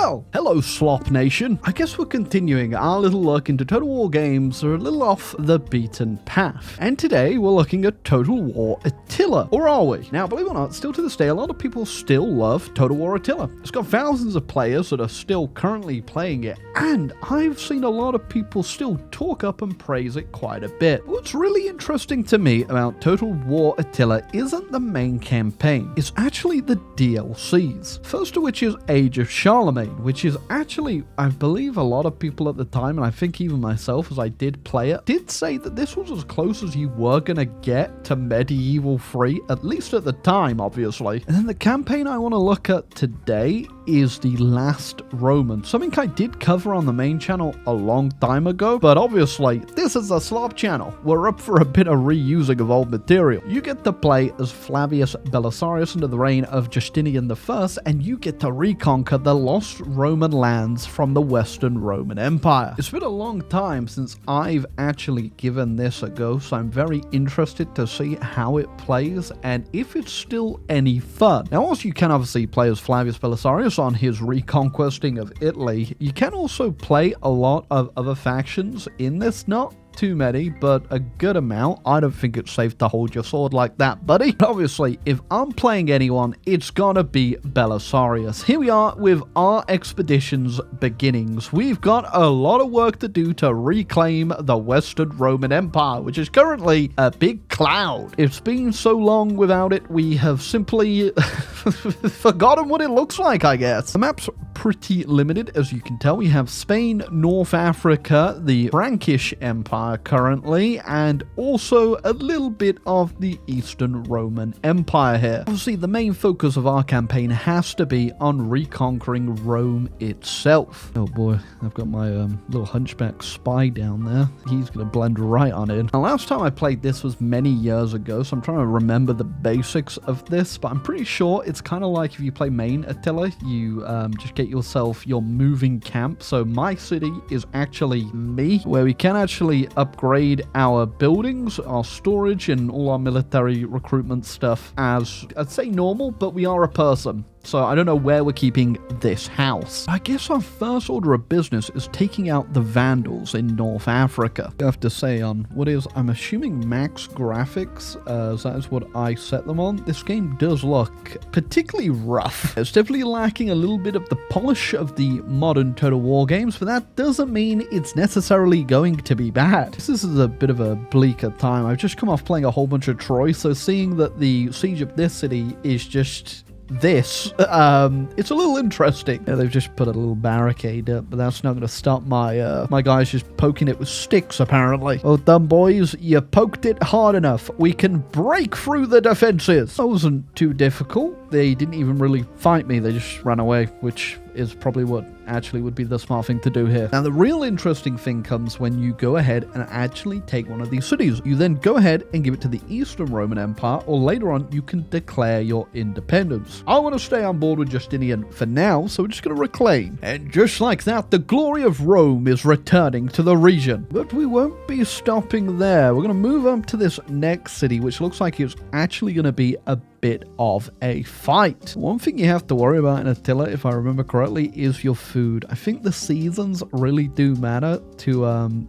Well, hello Slop Nation. I guess we're continuing our little look into Total War games that are a little off the beaten path. And today we're looking at Total War Attila. Or are we? Now, believe it or not, still to this day, a lot of people still love Total War Attila. It's got thousands of players that are still currently playing it, and I've seen a lot of people still talk up and praise it quite a bit. What's really interesting to me about Total War Attila isn't the main campaign, it's actually the DLCs. First of which is Age of Charlemagne, which is actually, I believe a lot of people at the time, and I think even myself as I did play it, did say that this was as close as you were gonna get to Medieval 3, at least at the time, obviously. And then the campaign I want to look at today is the Last Roman, something I did cover on the main channel a long time ago, but obviously this is a Slop channel. We're up for a bit of reusing of old material. You get to play as Flavius Belisarius under the reign of Justinian I, and you get to reconquer the lost Roman lands from the Western Roman Empire. It's been a long time since I've actually given this a go, so I'm very interested to see how it plays and if it's still any fun. Now, whilst you can obviously play as Flavius Belisarius on his reconquesting of Italy, you can also play a lot of other factions in this. Not too many, but a good amount. I don't think it's safe to hold your sword like that, buddy. But obviously, if I'm playing anyone, it's gonna be Belisarius. Here we are with our expedition's beginnings. We've got a lot of work to do to reclaim the Western Roman Empire, which is currently a big cloud. It's been so long without it, we have simply forgotten what it looks like, I guess. The map's pretty limited, as you can tell. We have Spain, North Africa, the Frankish Empire currently, and also a little bit of the Eastern Roman Empire here. Obviously, the main focus of our campaign has to be on reconquering Rome itself. Oh boy, I've got my little hunchback spy down there. He's gonna blend right on in. The last time I played this was many years ago, so I'm trying to remember the basics of this, but I'm pretty sure it's kind of like if you play main Attila, you just get yourself your moving camp. So my city is actually me, where we can actually upgrade our buildings, our storage, and all our military recruitment stuff as, I'd say, normal, but we are a person. So I don't know where we're keeping this house. I guess our first order of business is taking out the Vandals in North Africa. I have to say, on what is, I'm assuming max graphics, as that is what I set them on. This game does look particularly rough. It's definitely lacking a little bit of the polish of the modern Total War games, but that doesn't mean it's necessarily going to be bad. This is a bit of a bleaker time. I've just come off playing a whole bunch of Troy, so seeing that the siege of this city is just this, it's a little interesting. Yeah, they've just put a little barricade up, but that's not going to stop my guys just poking it with sticks, apparently. Well done, boys. You poked it hard enough. We can break through the defenses. That wasn't too difficult. They didn't even really fight me. They just ran away, which is probably what actually would be the smart thing to do here. Now, the real interesting thing comes when you go ahead and actually take one of these cities. You then go ahead and give it to the Eastern Roman Empire, or later on, you can declare your independence. I want to stay on board with Justinian for now, so we're just going to reclaim. And just like that, the glory of Rome is returning to the region. But we won't be stopping there. We're going to move up to this next city, which looks like it's actually going to be a bit of a fight. One thing you have to worry about in Attila, if I remember correctly, is your food. I think the seasons really do matter to,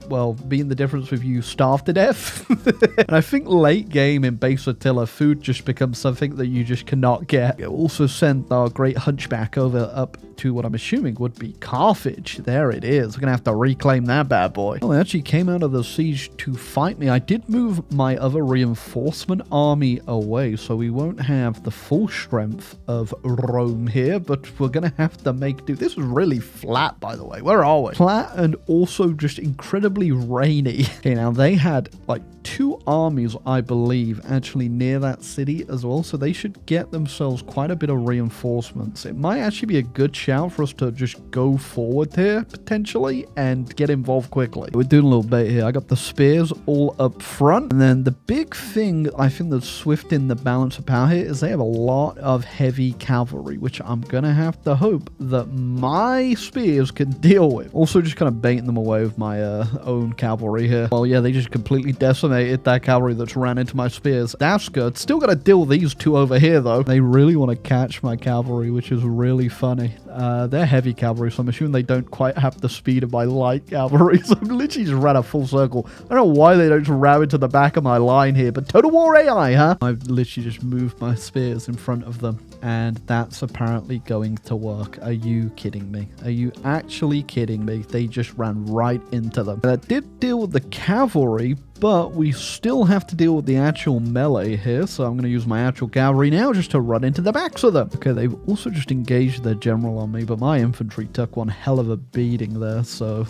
well, being the difference if you starve to death. And I think late game in base Attila, food just becomes something that you just cannot get. It also sent our great hunchback over up to what I'm assuming would be Carthage. There it is. We're gonna have to reclaim that bad boy. Well, they actually came out of the siege to fight me. I did move my other reinforcement army away, so we won't have the full strength of Rome here, but we're gonna have to make do. This is really flat, by the way. Where are we? Flat and also just incredibly rainy. Okay, now they had like 2 armies, I believe, actually near that city as well, so they should get themselves quite a bit of reinforcements. It might actually be a good shout for us to just go forward here, potentially, and get involved quickly. We're doing a little bit here. I got the spears all up front, and then the big thing I think that's swifting the balance of power here is they have a lot of heavy cavalry, which I'm gonna have to hope that my spears can deal with. Also just kind of baiting them away with my own cavalry here. Well, yeah, they just completely decimated decimated that cavalry that's ran into my spears. That's good. Still got to deal with these two over here, though. They really want to catch my cavalry, which is really funny. They're heavy cavalry, so I'm assuming they don't quite have the speed of my light cavalry. So I'm literally just ran a full circle. I don't know why they don't just ram into the back of my line here, but Total War AI, huh? I've literally just moved my spears in front of them, and that's apparently going to work. Are you kidding me? Are you actually kidding me? They just ran right into them. That did deal with the cavalry, but we still have to deal with the actual melee here, so I'm going to use my actual cavalry now just to run into the backs of them. Okay, they've also just engaged their general on me, but my infantry took one hell of a beating there, so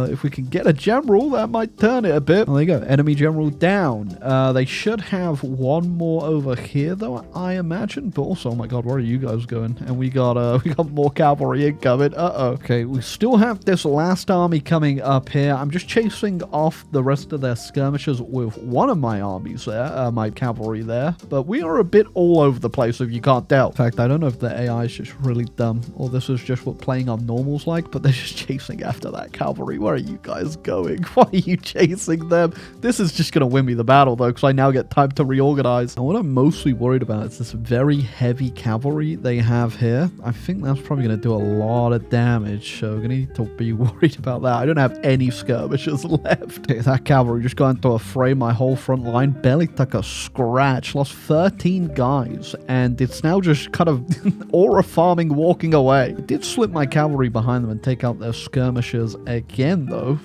if we can get a general, that might turn it a bit. Well, there you go, enemy general down. They should have one more over here, though, I imagine, but also, oh my god, where are you guys going? And we got more cavalry incoming. Okay, we still have this last army coming up here. I'm just chasing off the rest of their skirmishers with one of my armies there, my cavalry there, but we are a bit all over the place if you can't tell. In fact, I don't know if the AI is just really dumb or this is just what playing on normal's like, but they're just chasing after that cavalry. Where are you guys going? Why are you chasing them? This is just going to win me the battle though, because I now get time to reorganize. And what I'm mostly worried about is this very heavy cavalry they have here. I think that's probably going to do a lot of damage, so we're going to need to be worried about that. I don't have any skirmishers left. Okay, that cavalry just going to fray my whole front line, barely took a scratch, lost 13 guys, and it's now just kind of aura farming, walking away. I did slip my cavalry behind them and take out their skirmishers again though,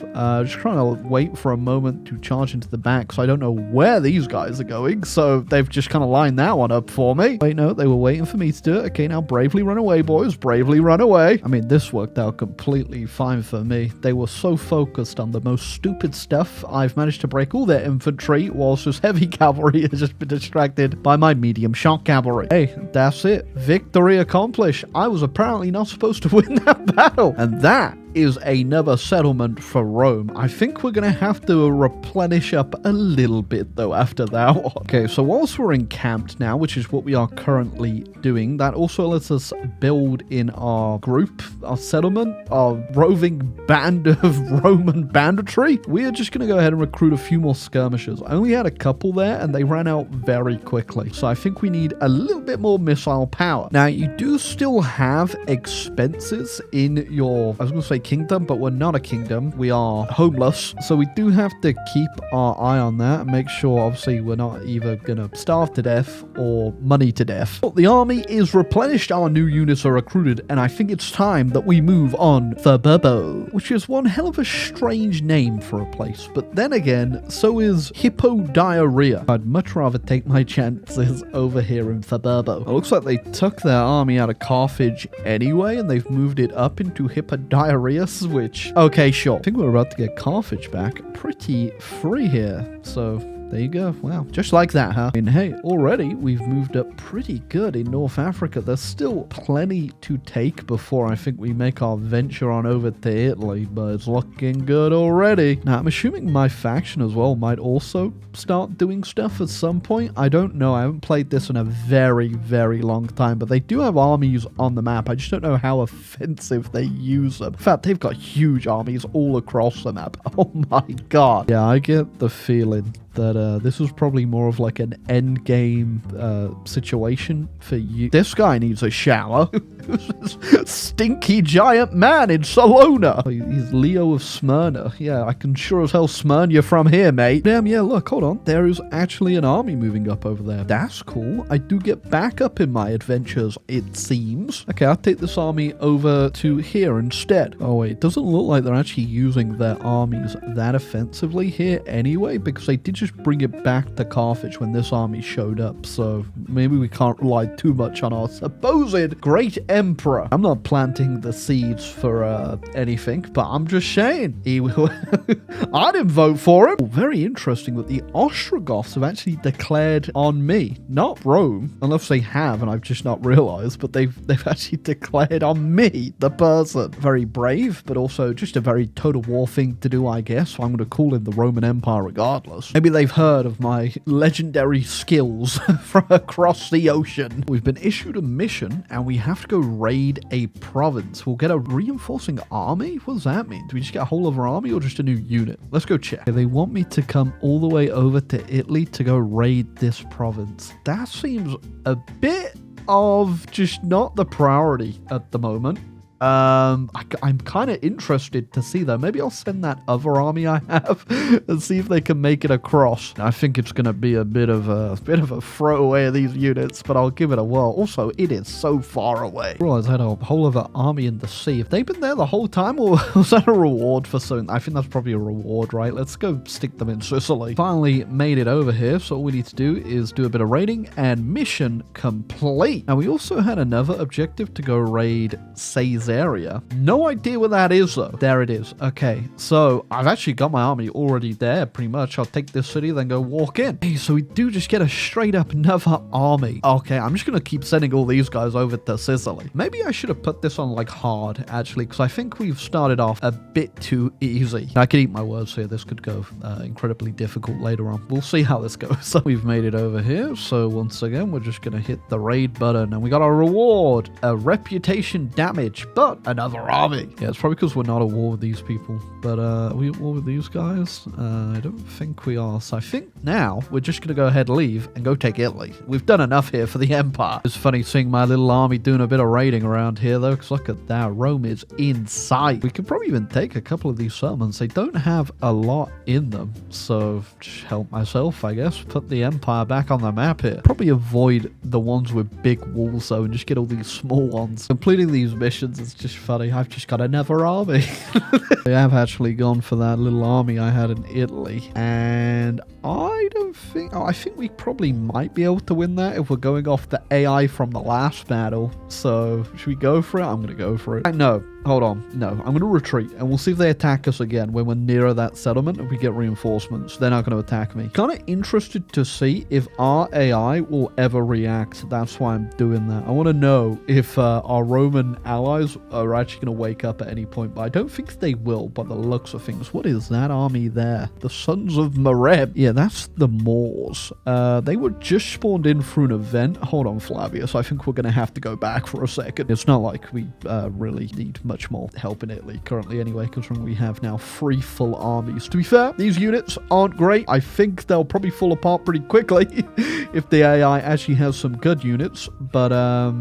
just trying to wait for a moment to charge into the back, so I don't know where these guys are going, so they've just kind of lined that one up for me. Wait, no, they were waiting for me to do it. Okay, now bravely run away, boys, bravely run away. I mean, this worked out completely fine for me. They were so focused on the most stupid stuff, I've managed to break all their infantry, whilst this heavy cavalry has just been distracted by my medium shock cavalry. Hey, that's it. Victory accomplished. I was apparently not supposed to win that battle. And that is another settlement for Rome. I think we're going to have to replenish up a little bit though after that one. Okay, so whilst we're encamped now, which is what we are currently doing, that also lets us build in our group, our settlement, our roving band of Roman banditry. We are just going to go ahead and recruit a few more skirmishers. I only had a couple there and they ran out very quickly, so I think we need a little bit more missile power. Now, you do still have expenses in your, I was going to say kingdom, but we're not a kingdom. We are homeless, so we do have to keep our eye on that and make sure, obviously, we're not either gonna starve to death or money to death. But the army is replenished, our new units are recruited, and I think it's time that we move on for Burbo, which is one hell of a strange name for a place, but then again, so is Hippodiarrhea. I'd much rather take my chances over here in Faburbo. It looks like they took their army out of Carthage anyway, and they've moved it up into Hippodiarrhea, which, okay, sure. I think we're about to get Carthage back pretty free here, so there you go. Wow, just like that, huh? I mean, hey, already we've moved up pretty good in North Africa. There's still plenty to take before I think we make our venture on over to Italy, but it's looking good already. Now, I'm assuming my faction as well might also start doing stuff at some point. I don't know. I haven't played this in a very, very long time, but they do have armies on the map. I just don't know how offensive they use them. In fact, they've got huge armies all across the map. Oh my god. Yeah, I get the feeling that this was probably more of like an end game situation for you. This guy needs a shower. Who's this stinky giant man in Salona? Oh, he's Leo of Smyrna. Yeah, I can sure as hell smyrn you from here, mate. Damn, yeah, look, hold on. There is actually an army moving up over there. That's cool. I do get backup in my adventures, it seems. Okay, I'll take this army over to here instead. Oh, wait, it doesn't look like they're actually using their armies that offensively here anyway, because they did just bring it back to Carthage when this army showed up, so maybe we can't rely too much on our supposed great emperor. I'm not planting the seeds for anything, but I'm just saying, he will I didn't vote for him. Oh, very interesting that the Ostrogoths have actually declared on me, not Rome, unless they have and I've just not realized, but they've actually declared on me, the person. Very brave, but also just a very Total War thing to do, I guess, so I'm going to call in the Roman Empire regardless. Maybe they've heard of my legendary skills from across the ocean. We've been issued a mission and we have to go raid a province. We'll get a reinforcing army? What does that mean? Do we just get a whole other army or just a new unit? Let's go check. They want me to come all the way over to Italy to go raid this province. That seems a bit of just not the priority at the moment. I'm kind of interested to see though. Maybe I'll send that other army I have and see if they can make it across. I think it's going to be a bit of a throwaway of these units, but I'll give it a whirl. Also, it is so far away. I realized I had a whole other army in the sea. Have they been there the whole time, or was that a reward for something? I think that's probably a reward, right? Let's go stick them in Sicily. Finally made it over here, so all we need to do is do a bit of raiding and mission complete. Now we also had another objective to go raid Caesar area. No idea where that is though. There it is. Okay, so I've actually got my army already there pretty much. I'll take this city, then go walk in. Hey, so we do just get a straight up another army. Okay, I'm just gonna keep sending all these guys over to Sicily. Maybe I should have put this on like hard actually, because I think we've started off a bit too easy. I could eat my words here. This could go incredibly difficult later on. We'll see how this goes. So we've made it over here. So once again, we're just gonna hit the raid button and we got a reward, a reputation damage, but another army. Yeah, it's probably because we're not at war with these people. But are we at war with these guys? I don't think we are. So I think now we're just going to go ahead and leave and go take Italy. We've done enough here for the Empire. It's funny seeing my little army doing a bit of raiding around here though, because look at that. Rome is in sight. We could probably even take a couple of these settlements. They don't have a lot in them. So just help myself, I guess. Put the Empire back on the map here. Probably avoid the ones with big walls though and just get all these small ones. Completing these missions is just funny. I've just got another army. I have actually gone for that little army I had in Italy, and I don't think... I think we probably might be able to win that if we're going off the AI from the last battle. So should we go for it? I'm gonna go for it. No, hold on. No, I'm going to retreat and we'll see if they attack us again when we're nearer that settlement and we get reinforcements. They're not going to attack me. Kind of interested to see if our AI will ever react. That's why I'm doing that. I want to know if our Roman allies are actually going to wake up at any point, but I don't think they will by the looks of things. What is that army there? The Sons of Mareb. Yeah, that's the Moors. They were just spawned in through an event. Hold on, Flavius. I think we're going to have to go back for a second. It's not like we really need much more help in Italy currently anyway, because we have now 3 full armies. To be fair, these units aren't great. I think they'll probably fall apart pretty quickly if the AI actually has some good units, but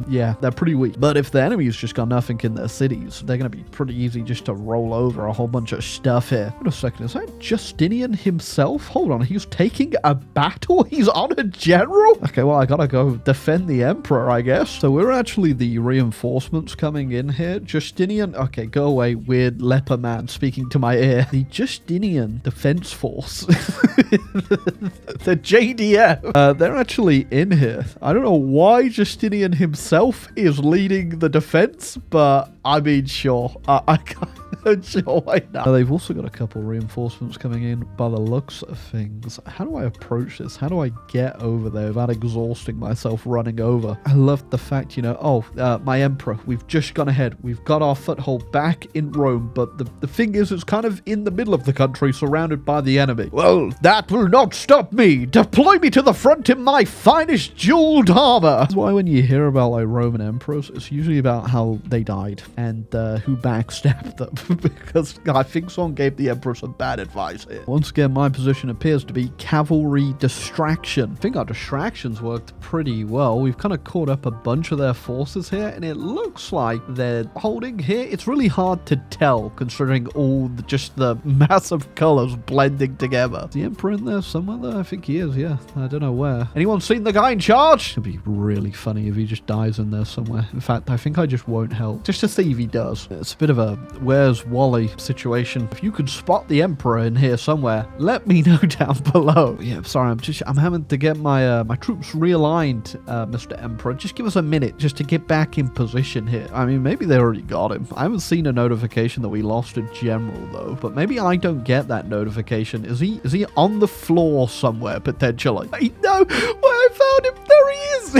yeah, they're pretty weak. But if the enemy's just got nothing in their cities, they're going to be pretty easy just to roll over a whole bunch of stuff here. Wait a second, is that Justinian himself? Hold on, he's taking a battle? He's on a general? Okay, well, I gotta go defend the emperor, I guess. So we're actually the reinforcements coming in here. Justinian, okay, go away, weird leper man speaking to my ear. The Justinian Defense Force. The JDF. They're actually in here. I don't know why Justinian himself is leading the defense, but I mean, sure. I can't sure why not. They've also got a couple reinforcements coming in by the looks of things. How do I approach this? How do I get over there without exhausting myself running over? I love the fact, you know, my emperor, we've just gone ahead. We've got our foothold back in Rome, but the thing is, it's kind of in the middle of the country, surrounded by the enemy. Well, that will not stop me. Deploy me to the front in my finest jeweled armor. That's why when you hear about like Roman emperors, it's usually about how they died and who backstabbed them. Because I think someone gave the emperor some bad advice here. Once again, my position appears to be cavalry distraction. I think our distractions worked pretty well. We've kind of caught up a bunch of their forces here, and it looks like they're holding here. It's really hard to tell considering all just the massive colors blending together. Is the emperor in there somewhere there? I think he is, yeah. I don't know where. Anyone seen the guy in charge? It'd be really funny if he just dies in there somewhere. In fact, I think I just won't help. Just to see if he does. It's a bit of a where's Wally situation. If you could spot the emperor in here somewhere, let me know down below. Yeah, sorry, I'm having to get my my troops realigned, Mr. Emperor. Just give us a minute just to get back in position here. I mean, maybe they already got him. I haven't seen a notification that we lost a general though, but maybe I don't get that notification. Is he on the floor somewhere potentially? No, well, I found him. There he is.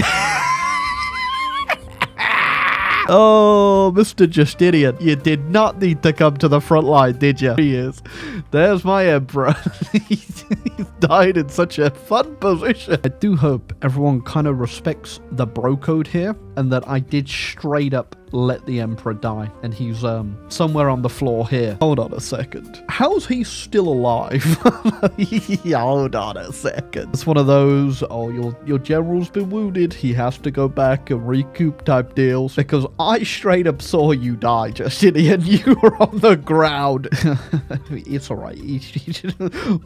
Oh, Mr. Justinian, you did not need to come to the front line, did you? He is. There's my emperor. He's died in such a fun position. I do hope everyone kind of respects the bro code here, and that I did straight up let the emperor die, and he's somewhere on the floor here. Hold on a second. How's he still alive? Hold on a second. It's one of those, oh, your general's been wounded, he has to go back and recoup type deals, because I straight up saw you die, Justinian. You were on the ground. It's alright. He's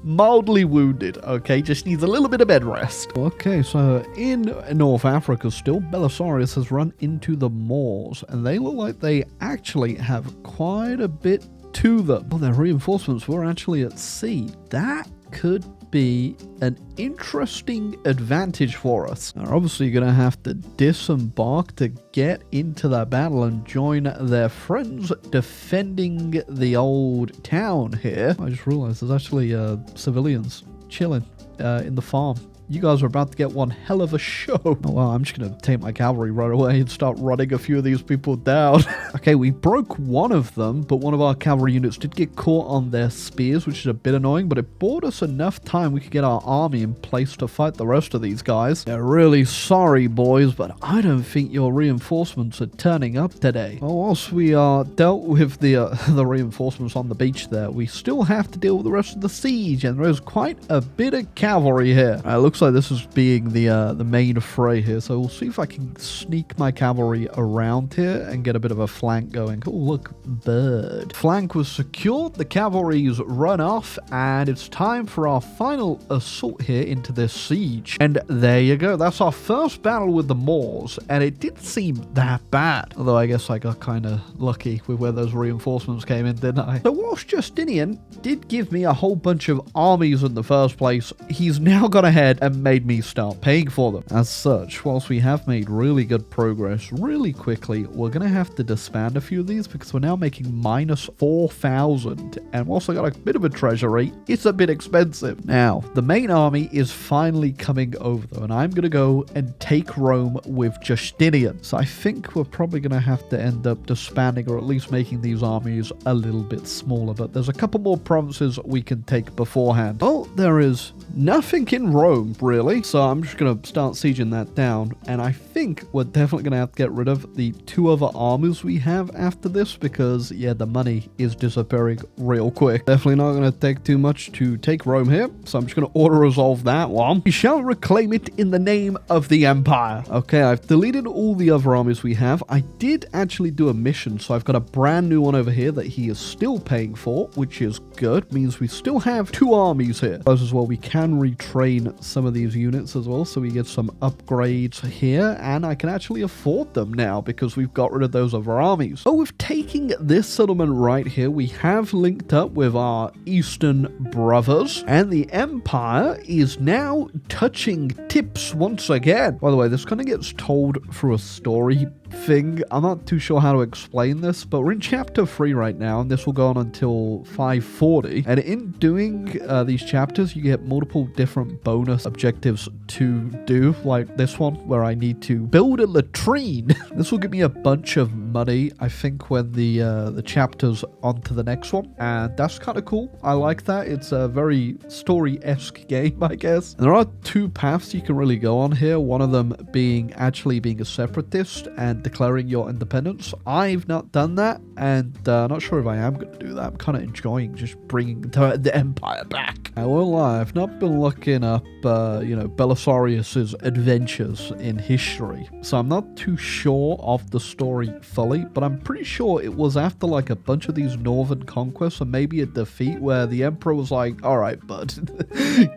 mildly wounded, okay? Just needs a little bit of bed rest. Okay, so in North Africa still, Belisarius has run into the Moors, and they look like they actually have quite a bit to them. Oh, their reinforcements were actually at sea. That could be an interesting advantage for us. They're obviously going to have to disembark to get into that battle and join their friends defending the old town here. I just realized there's actually civilians chilling in the farm. You guys are about to get one hell of a show. Oh, well, I'm just going to take my cavalry right away and start running a few of these people down. Okay, we broke one of them, but one of our cavalry units did get caught on their spears, which is a bit annoying, but it bought us enough time we could get our army in place to fight the rest of these guys. They're really sorry, boys, but I don't think your reinforcements are turning up today. Well, whilst we dealt with the reinforcements on the beach there, we still have to deal with the rest of the siege, and there's quite a bit of cavalry here. Looks like this is being the main fray here, so we'll see if I can sneak my cavalry around here and get a bit of a flank going. Oh, look, bird. Flank was secured, the cavalry's run off, and it's time for our final assault here into this siege. And there you go, that's our first battle with the Moors, and it didn't seem that bad. Although I guess I got kind of lucky with where those reinforcements came in, didn't I? So whilst Justinian did give me a whole bunch of armies in the first place, he's now gone ahead and made me start paying for them. As such, whilst we have made really good progress really quickly, we're going to have to disband a few of these because we're now making minus 4,000. And whilst I got a bit of a treasury, it's a bit expensive. Now, the main army is finally coming over though, and I'm going to go and take Rome with Justinian. So I think we're probably going to have to end up disbanding or at least making these armies a little bit smaller. But there's a couple more provinces we can take beforehand. Oh, there is nothing in Rome, really. So I'm just going to start sieging that down. And I think we're definitely going to have to get rid of the two other armies we have after this because, yeah, the money is disappearing real quick. Definitely not going to take too much to take Rome here. So I'm just going to auto-resolve that one. We shall reclaim it in the name of the Empire. Okay, I've deleted all the other armies we have. I did actually do a mission, so I've got a brand new one over here that he is still paying for, which is good. Means we still have two armies here. As well, we can retrain some of these units as well, so we get some upgrades here, and I can actually afford them now because we've got rid of those other armies. Oh, with taking this settlement right here, we have linked up with our eastern brothers, and the Empire is now touching tips once again. By the way, this kind of gets told through a story thing. I'm not too sure how to explain this, but we're in chapter 3 right now, and this will go on until 540. And in doing these chapters, you get multiple different bonus objectives to do, like this one where I need to build a latrine. This will give me a bunch of money, I think, when the chapter's onto the next one, and that's kind of cool. I like that. It's a very story-esque game, I guess. And there are two paths you can really go on here, one of them being actually being a separatist and declaring your independence. I've not done that, and not sure if I am going to do that. I'm kind of enjoying just bringing the Empire back. I won't lie, I've not been looking up, Belisarius's adventures in history, so I'm not too sure of the story fully, but I'm pretty sure it was after like a bunch of these northern conquests and maybe a defeat where the Emperor was like, all right, bud,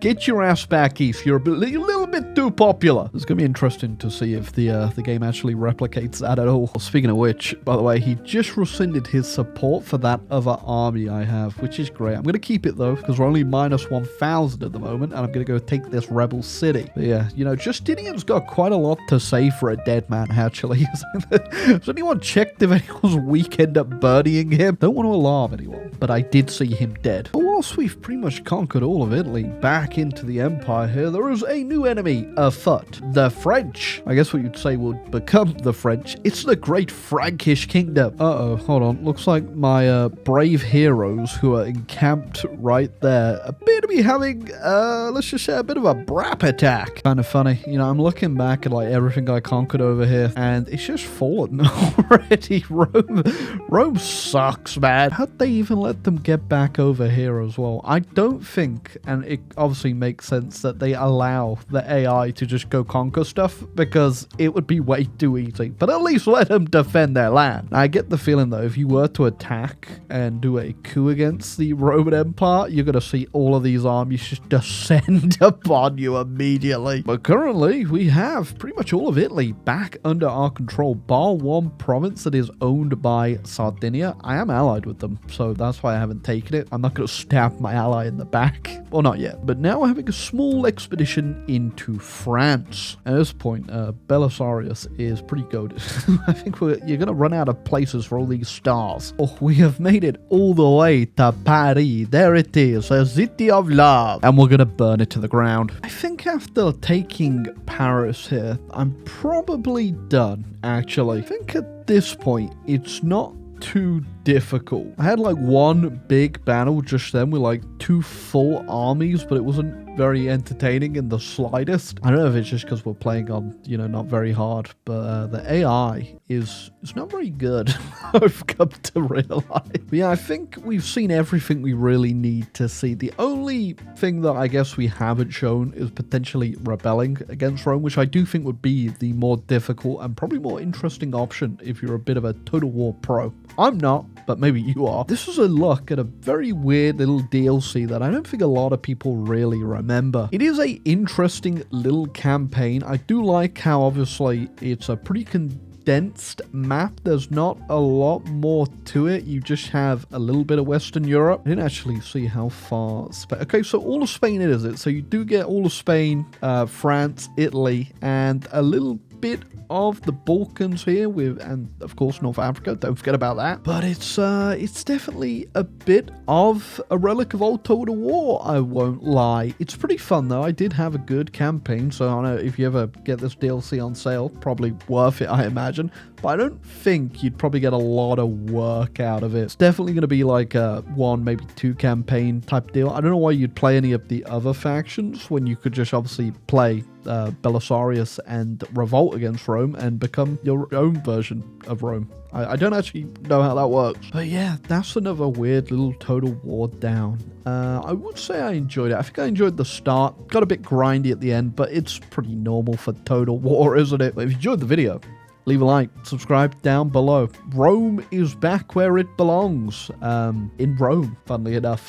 get your ass back east. You're a little bit too popular. It's going to be interesting to see if the game actually replicates that at all. Speaking of which, by the way, he just rescinded his support for that other army I have, which is great. I'm going to keep it though, because we're only minus 1,000 at the moment, and I'm going to go take this rebel city. But yeah, Justinian's got quite a lot to say for a dead man, actually. Has anyone checked if anyone's weak end up burning him? Don't want to alarm anyone, but I did see him dead. But whilst we've pretty much conquered all of Italy back into the Empire here, there is a new enemy afoot. The French. I guess what you'd say would become the French French. It's the Great Frankish Kingdom. Uh-oh, hold on. Looks like my brave heroes who are encamped right there appear to be having, let's just say, a bit of a brap attack. Kind of funny. You know, I'm looking back at like everything I conquered over here, and it's just fallen already. Rome sucks, man. How'd they even let them get back over here as well? I don't think, and it obviously makes sense that they allow the AI to just go conquer stuff, because it would be way too easy. But at least let them defend their land. I get the feeling though, if you were to attack and do a coup against the Roman Empire, you're gonna see all of these armies just descend upon you immediately. But currently, we have pretty much all of Italy back under our control, bar one province that is owned by Sardinia. I am allied with them, so that's why I haven't taken it. I'm not gonna stab my ally in the back. Well, not yet. But now we're having a small expedition into France. At this point, Belisarius is pretty goated. I think you're going to run out of places for all these stars. Oh, we have made it all the way to Paris. There it is, a city of love. And we're going to burn it to the ground. I think after taking Paris here, I'm probably done, actually. I think at this point, it's not too difficult. I had like one big battle just then with like 2 full armies, but it wasn't very entertaining in the slightest. I don't know if it's just because we're playing on, you know, not very hard, but the AI is not very good. I've come to realize. But yeah, I think we've seen everything we really need to see. The only thing that I guess we haven't shown is potentially rebelling against Rome, which I do think would be the more difficult and probably more interesting option if you're a bit of a Total War pro. I'm not, but maybe you are. This was a look at a very weird little DLC that I don't think a lot of people really remember. It is a interesting little campaign. I do like how obviously it's a pretty condensed map. There's not a lot more to it. You just have a little bit of Western Europe. I didn't actually see how far Spain. Okay, so all of Spain it is it. So you do get all of Spain, France, Italy, and a little bit of the Balkans here with, and of course North Africa, don't forget about that. But it's definitely a bit of a relic of old Total War, I won't lie. It's pretty fun though. I did have a good campaign, so I don't know if you ever get this DLC on sale, probably worth it, I imagine. But I don't think you'd probably get a lot of work out of it. It's definitely going to be like a 1, maybe 2 campaign type deal. I don't know why you'd play any of the other factions when you could just obviously play Belisarius and revolt against Rome and become your own version of Rome. I don't actually know how that works. But yeah, that's another weird little Total War down. I would say I enjoyed it. I think I enjoyed the start. Got a bit grindy at the end, but it's pretty normal for Total War, isn't it? But if you enjoyed the video, leave a like, subscribe down below. Rome is back where it belongs. In Rome, funnily enough.